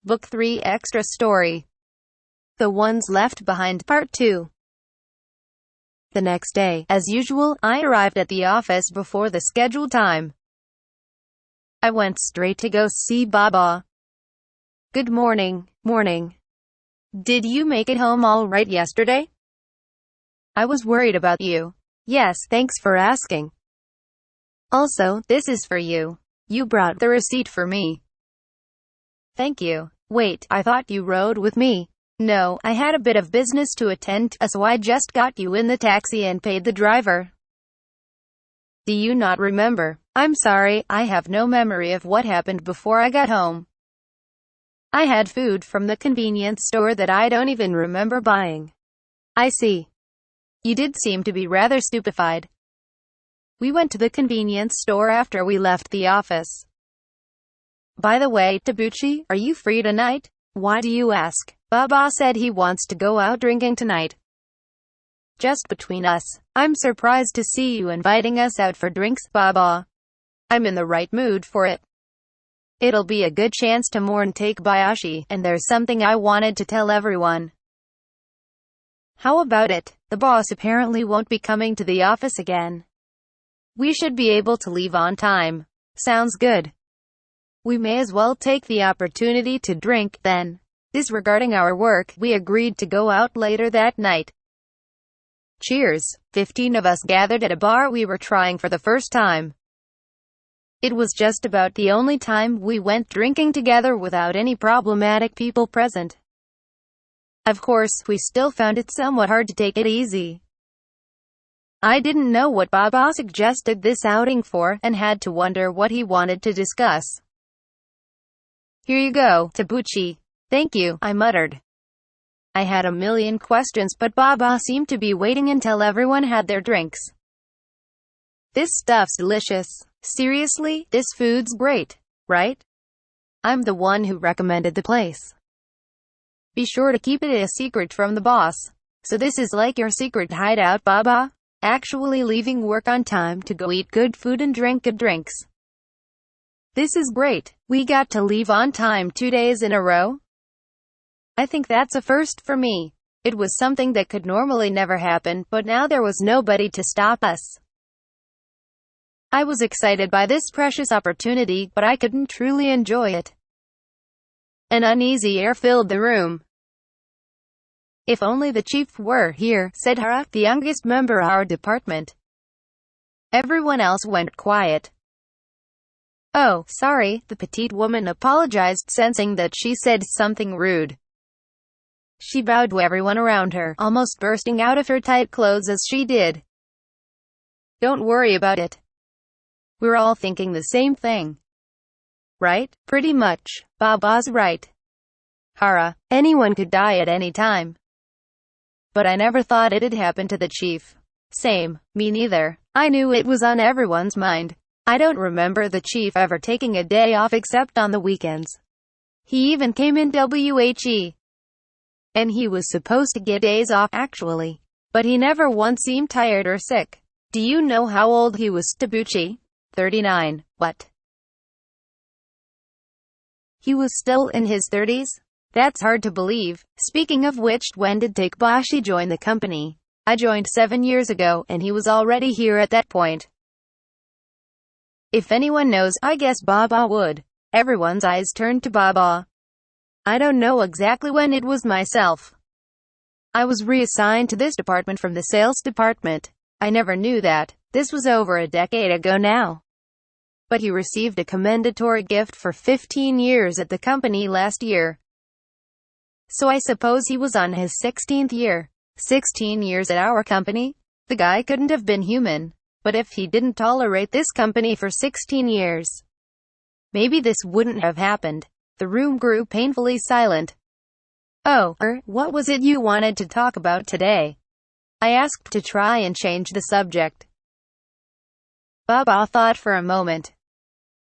Book 3 Extra Story. The Ones Left Behind Part 2. The next day, as usual, I arrived at the office before the scheduled time. I went straight to go see Baba. Good morning. Morning. Did you make it home all right yesterday? I was worried about you. Yes, thanks for asking. Also, this is for you. You brought the receipt for me. Thank you. Wait, I thought you rode with me. No, I had a bit of business to attend to, so I just got you in the taxi and paid the driver. Do you not remember? I'm sorry, I have no memory of what happened before I got home. I had food from the convenience store that I don't even remember buying. I see. You did seem to be rather stupefied. We went to the convenience store after we left the office. By the way, Tabuchi, are you free tonight? Why do you ask? Baba said he wants to go out drinking tonight. Just between us, I'm surprised to see you inviting us out for drinks, Baba. I'm in the right mood for it. It'll be a good chance to mourn Takebayashi, and there's something I wanted to tell everyone. How about it? The boss apparently won't be coming to the office again. We should be able to leave on time. Sounds good. We may as well take the opportunity to drink, then. Disregarding our work, we agreed to go out later that night. Cheers. 15 of us gathered at a bar we were trying for the first time. It was just about the only time we went drinking together without any problematic people present. Of course, we still found it somewhat hard to take it easy. I didn't know what Baba suggested this outing for, and had to wonder what he wanted to discuss. Here you go, Tabuchi. Thank you, I muttered. I had a million questions, but Baba seemed to be waiting until everyone had their drinks. This stuff's delicious. Seriously, this food's great, right? I'm the one who recommended the place. Be sure to keep it a secret from the boss. So this is like your secret hideout, Baba? Actually leaving work on time to go eat good food and drink good drinks. This is great. We got to leave on time 2 days in a row. I think that's a first for me. It was something that could normally never happen, but now there was nobody to stop us. I was excited by this precious opportunity, but I couldn't truly enjoy it. An uneasy air filled the room. If only the chief were here, said Hara, the youngest member of our department. Everyone else went quiet. Oh, sorry, the petite woman apologized, sensing that she said something rude. She bowed to everyone around her, almost bursting out of her tight clothes as she did. Don't worry about it. We're all thinking the same thing. Right? Pretty much. Baba's right. Hara, anyone could die at any time. But I never thought it'd happen to the chief. Same, me neither. I knew it was on everyone's mind. I don't remember the chief ever taking a day off except on the weekends. He even came in WHE. And he was supposed to get days off, actually. But he never once seemed tired or sick. Do you know how old he was, Tabuchi? 39. What? He was still in his 30s? That's hard to believe. Speaking of which, when did Takebayashi join the company? I joined 7 years ago, and he was already here at that point. If anyone knows, I guess Baba would. Everyone's eyes turned to Baba. I don't know exactly when it was myself. I was reassigned to this department from the sales department. I never knew that. This was over a decade ago now. But he received a commendatory gift for 15 years at the company last year. So I suppose he was on his 16th year. 16 years at our company? The guy couldn't have been human. But if he didn't tolerate this company for 16 years, maybe this wouldn't have happened. The room grew painfully silent. Oh, what was it you wanted to talk about today? I asked to try and change the subject. Baba thought for a moment.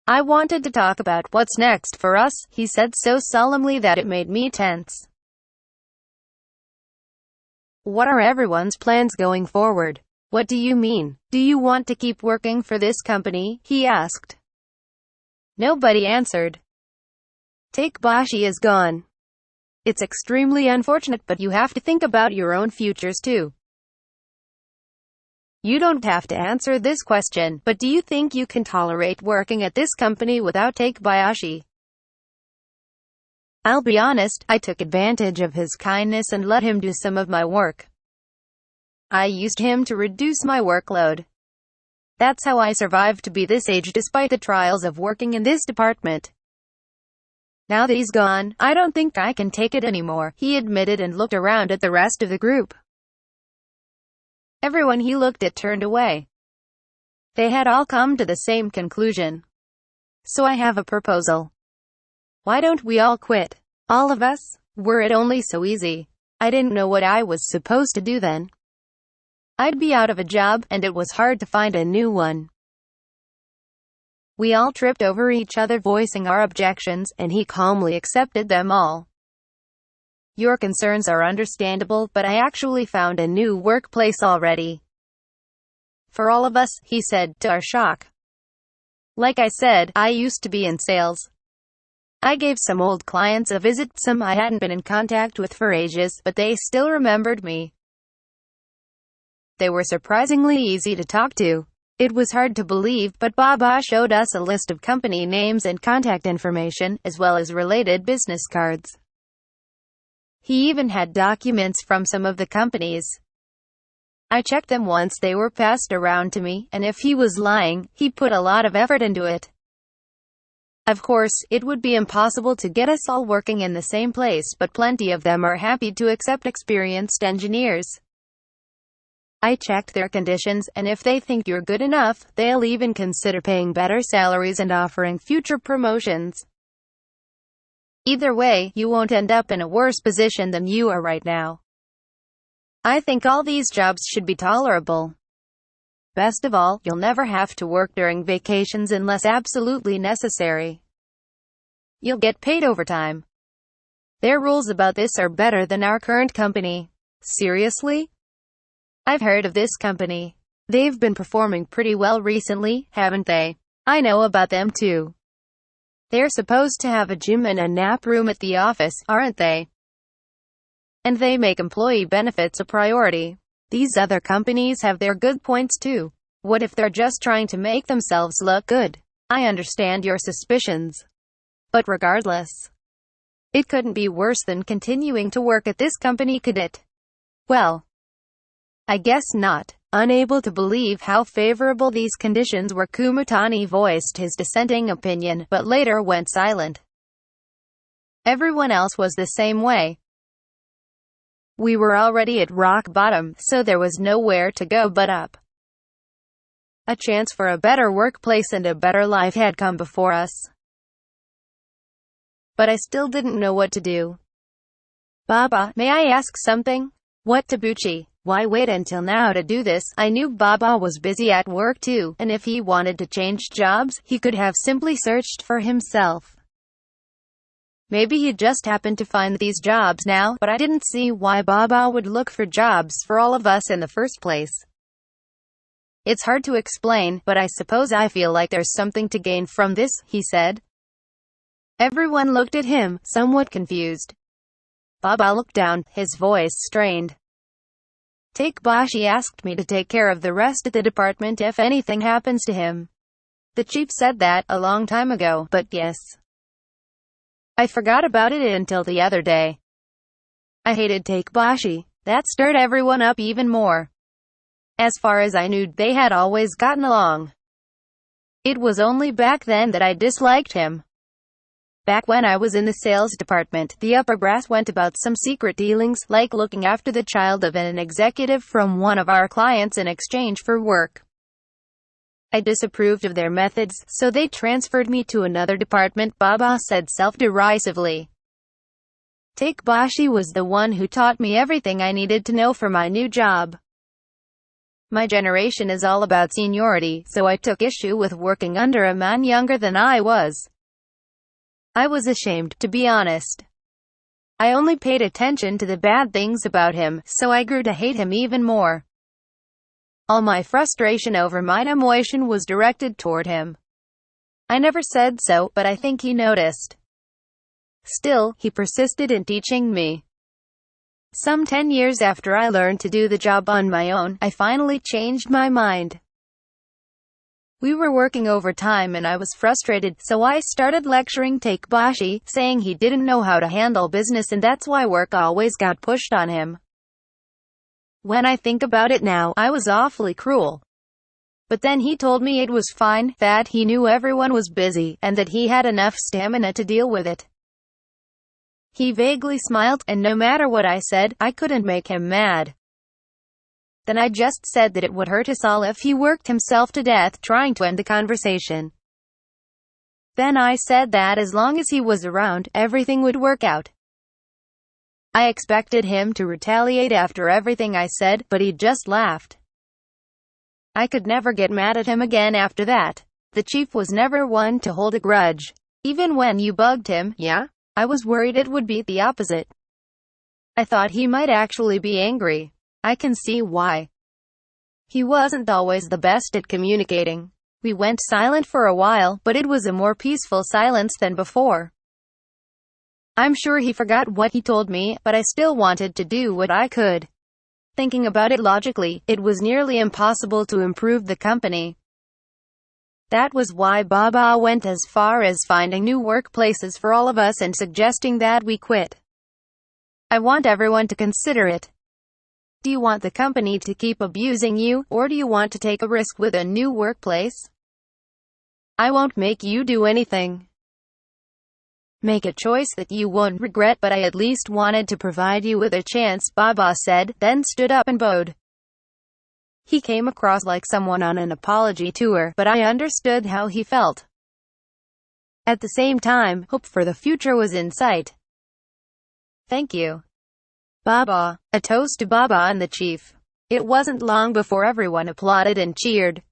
I wanted to talk about what's next for us, he said so solemnly that it made me tense. What are everyone's plans going forward? What do you mean? Do you want to keep working for this company? He asked. Nobody answered. Takebashi is gone. It's extremely unfortunate, but you have to think about your own futures too. You don't have to answer this question, but do you think you can tolerate working at this company without Takebayashi? I'll be honest, I took advantage of his kindness and let him do some of my work. I used him to reduce my workload. That's how I survived to be this age despite the trials of working in this department. Now that he's gone, I don't think I can take it anymore, he admitted and looked around at the rest of the group. Everyone he looked at turned away. They had all come to the same conclusion. So I have a proposal. Why don't we all quit? All of us? Were it only so easy. I didn't know what I was supposed to do then. I'd be out of a job, and it was hard to find a new one. We all tripped over each other voicing our objections, and he calmly accepted them all. Your concerns are understandable, but I actually found a new workplace already. For all of us, he said, to our shock. Like I said, I used to be in sales. I gave some old clients a visit, some I hadn't been in contact with for ages, but they still remembered me. They were surprisingly easy to talk to. It was hard to believe, but Baba showed us a list of company names and contact information, as well as related business cards. He even had documents from some of the companies. I checked them once they were passed around to me, and if he was lying, he put a lot of effort into it. Of course, it would be impossible to get us all working in the same place, but plenty of them are happy to accept experienced engineers. I checked their conditions, and if they think you're good enough, they'll even consider paying better salaries and offering future promotions. Either way, you won't end up in a worse position than you are right now. I think all these jobs should be tolerable. Best of all, you'll never have to work during vacations unless absolutely necessary. You'll get paid overtime. Their rules about this are better than our current company. Seriously? I've heard of this company. They've been performing pretty well recently, haven't they? I know about them too. They're supposed to have a gym and a nap room at the office, aren't they? And they make employee benefits a priority. These other companies have their good points too. What if they're just trying to make themselves look good? I understand your suspicions. But regardless, it couldn't be worse than continuing to work at this company, could it? Well, I guess not. Unable to believe how favorable these conditions were, Kumatani voiced his dissenting opinion, but later went silent. Everyone else was the same way. We were already at rock bottom, so there was nowhere to go but up. A chance for a better workplace and a better life had come before us. But I still didn't know what to do. Baba, may I ask something? What, Tabuchi? Why wait until now to do this? I knew Baba was busy at work too, and if he wanted to change jobs, he could have simply searched for himself. Maybe he just happened to find these jobs now, but I didn't see why Baba would look for jobs for all of us in the first place. It's hard to explain, but I suppose I feel like there's something to gain from this, he said. Everyone looked at him, somewhat confused. Baba looked down, his voice strained. Takebashi asked me to take care of the rest of the department if anything happens to him. The chief said that a long time ago, but yes. I forgot about it until the other day. I hated Takebashi. That stirred everyone up even more. As far as I knew, they had always gotten along. It was only back then that I disliked him. Back when I was in the sales department, the upper brass went about some secret dealings, like looking after the child of an executive from one of our clients in exchange for work. I disapproved of their methods, so they transferred me to another department, Baba said self-derisively. Takebashi was the one who taught me everything I needed to know for my new job. My generation is all about seniority, so I took issue with working under a man younger than I was. I was ashamed, to be honest. I only paid attention to the bad things about him, so I grew to hate him even more. All my frustration over my demotion was directed toward him. I never said so, but I think he noticed. Still, he persisted in teaching me. Some 10 years after I learned to do the job on my own, I finally changed my mind. We were working overtime and I was frustrated, so I started lecturing Takebashi, saying he didn't know how to handle business and that's why work always got pushed on him. When I think about it now, I was awfully cruel. But then he told me it was fine, that he knew everyone was busy, and that he had enough stamina to deal with it. He vaguely smiled, and no matter what I said, I couldn't make him mad. Then I just said that it would hurt us all if he worked himself to death trying to end the conversation. Then I said that as long as he was around, everything would work out. I expected him to retaliate after everything I said, but he just laughed. I could never get mad at him again after that. The chief was never one to hold a grudge. Even when you bugged him, yeah? I was worried it would be the opposite. I thought he might actually be angry. I can see why. He wasn't always the best at communicating. We went silent for a while, but it was a more peaceful silence than before. I'm sure he forgot what he told me, but I still wanted to do what I could. Thinking about it logically, it was nearly impossible to improve the company. That was why Baba went as far as finding new workplaces for all of us and suggesting that we quit. I want everyone to consider it. Do you want the company to keep abusing you, or do you want to take a risk with a new workplace? I won't make you do anything. Make a choice that you won't regret, but I at least wanted to provide you with a chance, Baba said, then stood up and bowed. He came across like someone on an apology tour, but I understood how he felt. At the same time, hope for the future was in sight. Thank you, Baba. A toast to Baba and the chief. It wasn't long before everyone applauded and cheered.